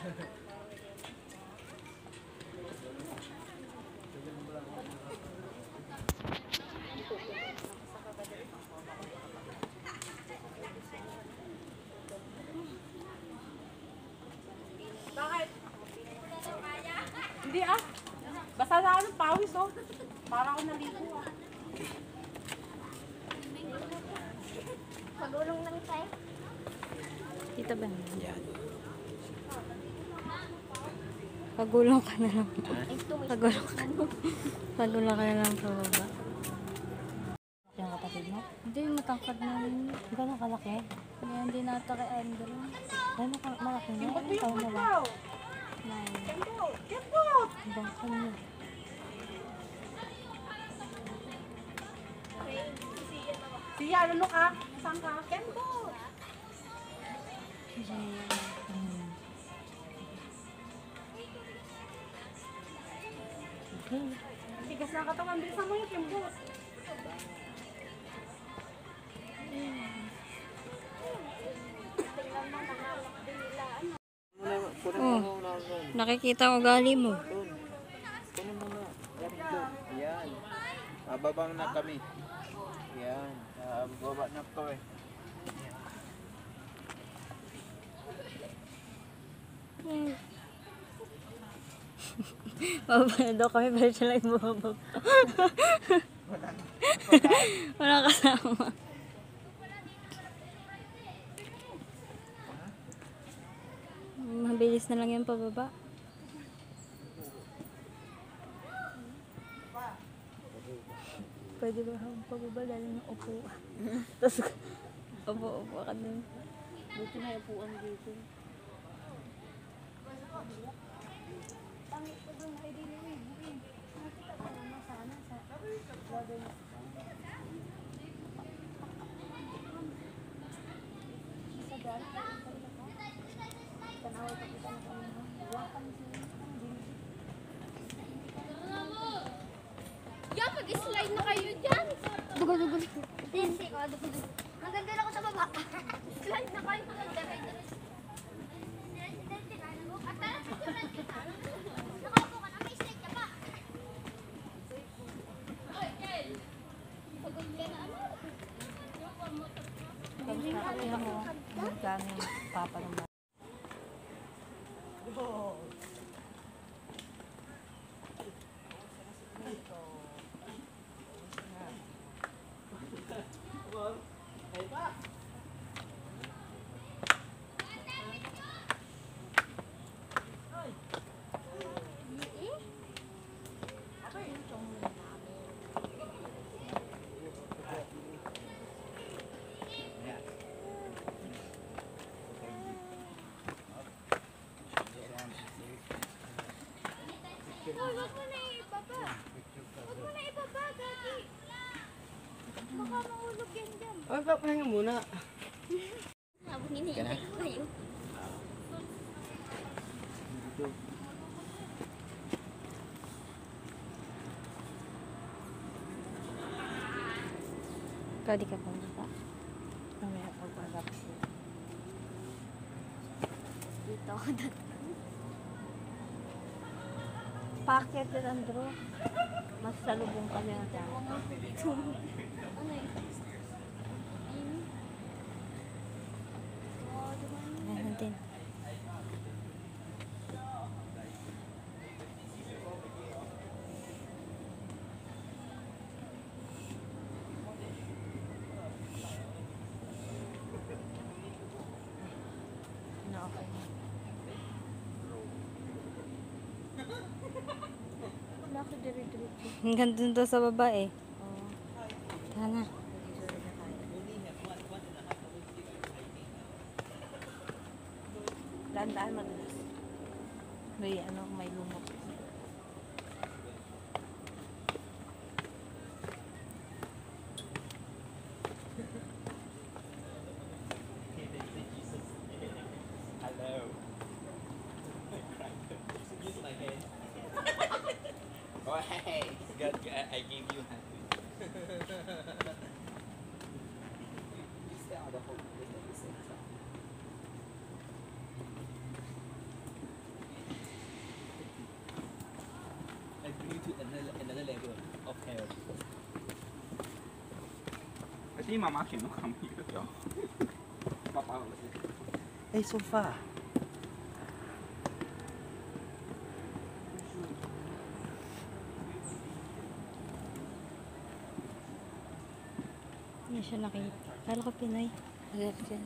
Bakit? Hindi ah. Basta na ano, pawis oh. Para ako naligo ah. Pagulong lang tayo. Kita ba? Yan. Pagulong ka na lang. Pagulong ka. Pagulong ka na lang sa baba. Yung kapatid mo? Hindi, matangkad na rin. Gano'ng kalaki? Kaya hindi nata kay Andrew. Gano'ng malaki niya? Ba't Anong yung taon na ba? ikaw? Nine. Kembot! Hanggang saan niya? Siya, ano ka? Saan ka? Kembot! Okay. Tigas na katawan. Bilisan mo yung kembot. Oh, nakikita ang ugali mo. Kunin mo na. Yan. Bababa na kami. Yan. Baba na to eh. Baba na daw kami pero siya lang bumababa. Wala kasama. Mabilis na lang yan pababa. Pwede ba habang pababa dahil ng upo? Tapos upo ka dun. Buti na yung upuan dito. Pangit ko doon ay diliwin. Nakita ko naman sana sa brother. Sa daan, tanaway pa kita na kami. Wakan siya. Ya, mag-slide na kayo dyan. Dugo. Tensi ko, dugo. Maganda ako sa baba. Slide na kayo. Maganda kayo. At tara, picturean kita. Nakaupo ka na, may slide ka pa. Pagod ka na ano? Kaya mo, magkano yung papa ng bata. Hoy, wag mo na ibaba. Wag mo na ibaba, Gagi. Baka mahulog yan dyan. Ay, papahinga muna. Habang hinihintay ko kayo. Ikaw di ka pumunta. Mamaya pagpagapos mo. Dito ako dati. Packet din, Andrew. Mas salubong kami ang tao. Ano yun? Ayan din. Ano, okay na. Wala ko dire-diretso. Hanggang dun daw sa baba eh. Tana. Dandaan madalas. May ano, may lumot. Hello. Oh, hey. God, I gave you hand. You stay on the whole thing at the same time. Hindi mamaki no kami. Papaw. Ay, sofa. Hindi siya nakita. Kala ko Pinoy. Agad siya.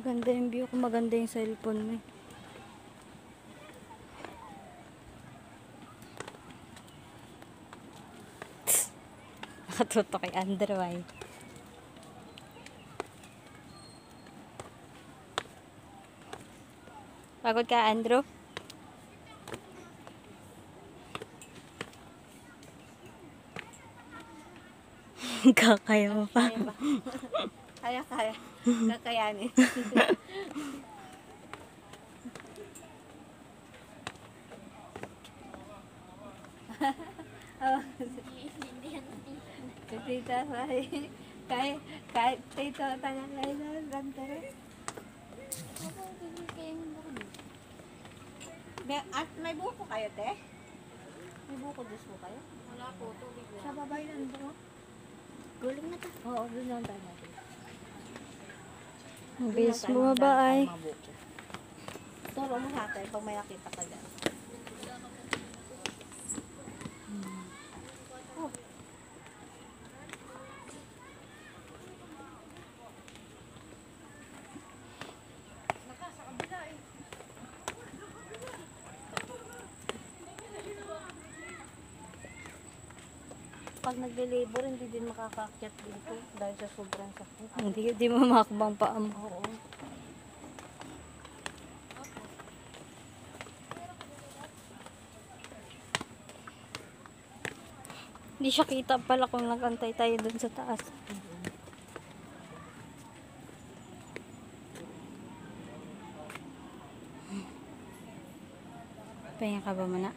Maganda yung view ko. Maganda yung cellphone mo. Nakatuto kay Andrew ay. Pagod ka, Andrew? Kakaya mo pa. Kaya. Kakayanin. Tita, kahit tito, tangang kayo na, gantara. At may buko kayo, te? May buko juice po kayo? Wala po, tubig lang. Sa babay lang bro. Guling na ta. Oo, doon lang tayo natin. Ang bilis bumaba ay. Turo mo sa atin pag may nakita ka dyan. Pag nag-deliver, hindi din makakakyat dito dahil sa sobrang sakit. Hindi mo makakabang paa mo. Oo. Hindi siya kita pala kung nagantay tayo dun sa taas. Pahinga ka ba muna?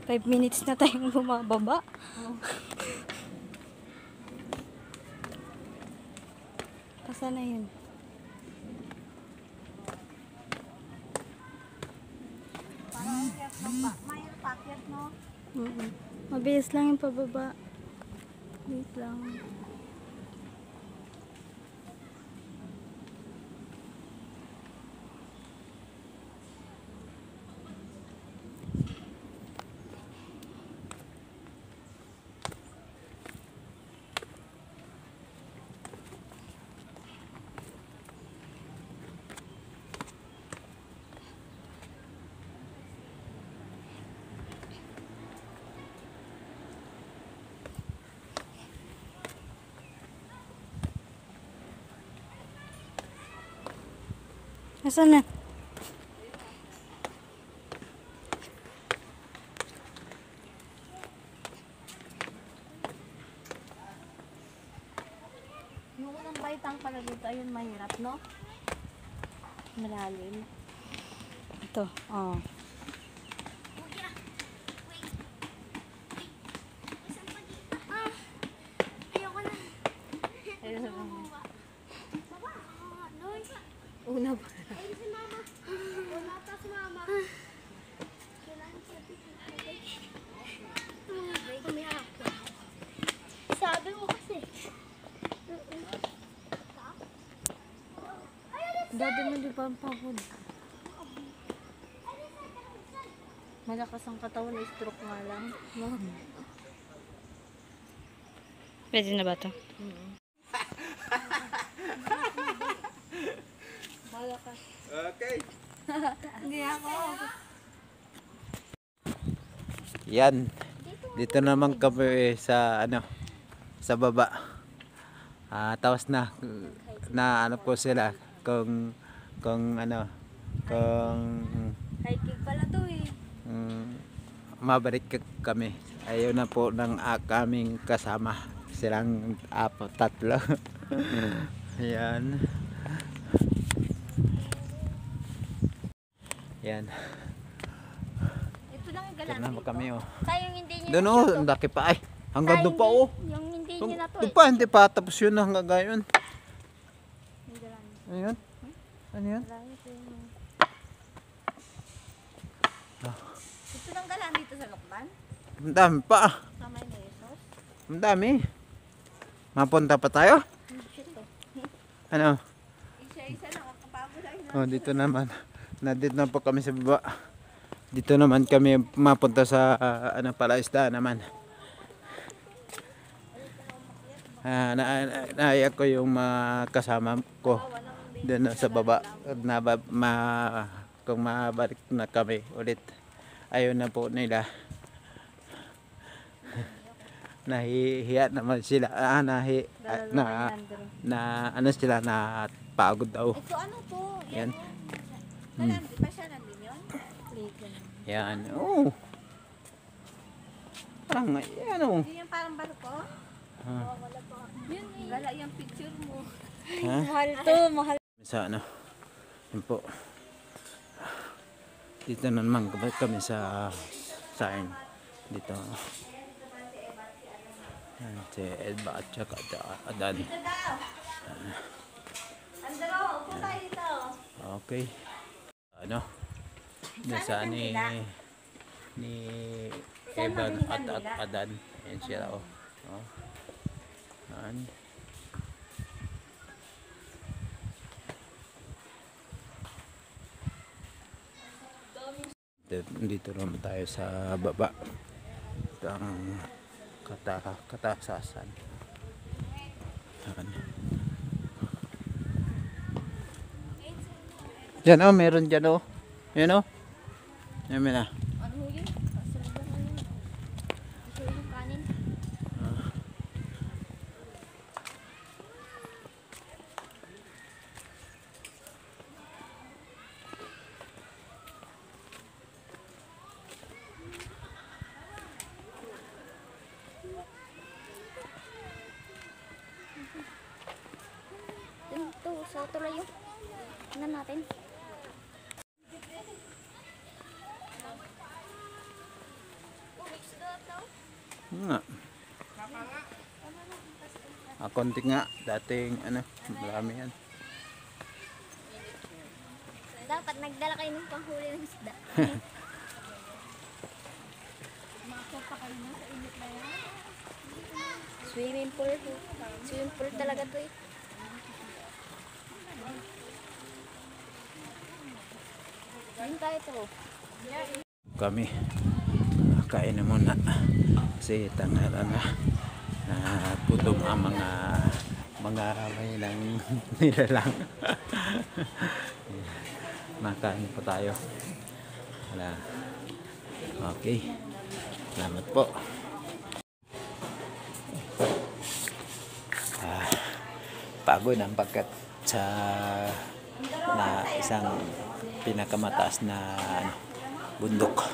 Five minutes na tayong bumababa. Asa na yun? Parang may pakyat, no? Mabilis lang yung pababa. Wait lang. Nasaan na? Yung unang baitang pala dito, ayun mahirap, no? Malalim. Ito. Oh. Ayoko na. Ayun. Baba. Noy. Una pa. Ayun si mama. Wala pa si mama. Kailangan siya tubig. Umiyak. Sabi mo kasi. Ay, Hindi pa pagod. Malakas ang katawan, stroke nga lang. Pwede na ba ito? Malakas. Okay. Hindi ako. Yan. Dito naman kami sa sa baba. Tapos na ano po sila kung Hiking pala to eh. mabalik kami. Ayaw na po ng kaming kasama. Silang tatlo. Yan. Yan. Ito lang yung galang Tignan mo dito. kami oh. Sayang hindi nyo Doon na oh, ito. ang laki pa ay. Hanggang doon pa oh. Yung hindi nyo na to Doon pa, hindi pa tapos yun hanggang gayon. Yung galang. Ano yun? Ano yun? Ito lang galang dito sa Lokban. Ang dami pa. Sa may Nesos. Ang dami. Mapunta pa tayo? Shit oh. Ano? Isa-isa lang. Kapagod ay na. Oh, dito naman. Nandito na po kami sa baba. Dito naman kami mapunta sa palaisda naman. Naaya ko yung mga kasama ko doon sa baba. Kung mabalik na kami ulit. Ayaw na po nila. Nahihiya naman sila. Ano sila na pagod daw. Ito ano to? Yan. Galang. Di ba siya nandun yun? Yan. Oh. Parang yan oh. Yun yung parang barko? Yun eh. Gala yung picture mo. Ha? Mahal to, mahal. Sa yun po. Dito na naman kami sa sign. Dito. Yan, si Elba at saka Adan. Ito daw. Andro, upo tayo dito. Okay. Nasa ni Evan at Adan. Yan sila oh. Yan. Dito naman tayo sa baba. Ito ang katasasan. Yan. Diyan oh, meron dyan oh. Yan oh. Yan na. Ano yun? Kasalubong ano yun? Ito yung kanin. Ito, sa tuloy yun. Tingnan natin. Nga. Konti nga. Dating marami yan. Dapat nagdala kayo ng panghuli ng isda. Swimming pool. Swimming pool talaga to eh. Saan tayo to? Kami kain na muna kasi tanghal na gutom ang mga mahilang nilalang. Makain po tayo. Okay, salamat po. Pagod ang pagkat sa isang pinakamataas na bundok.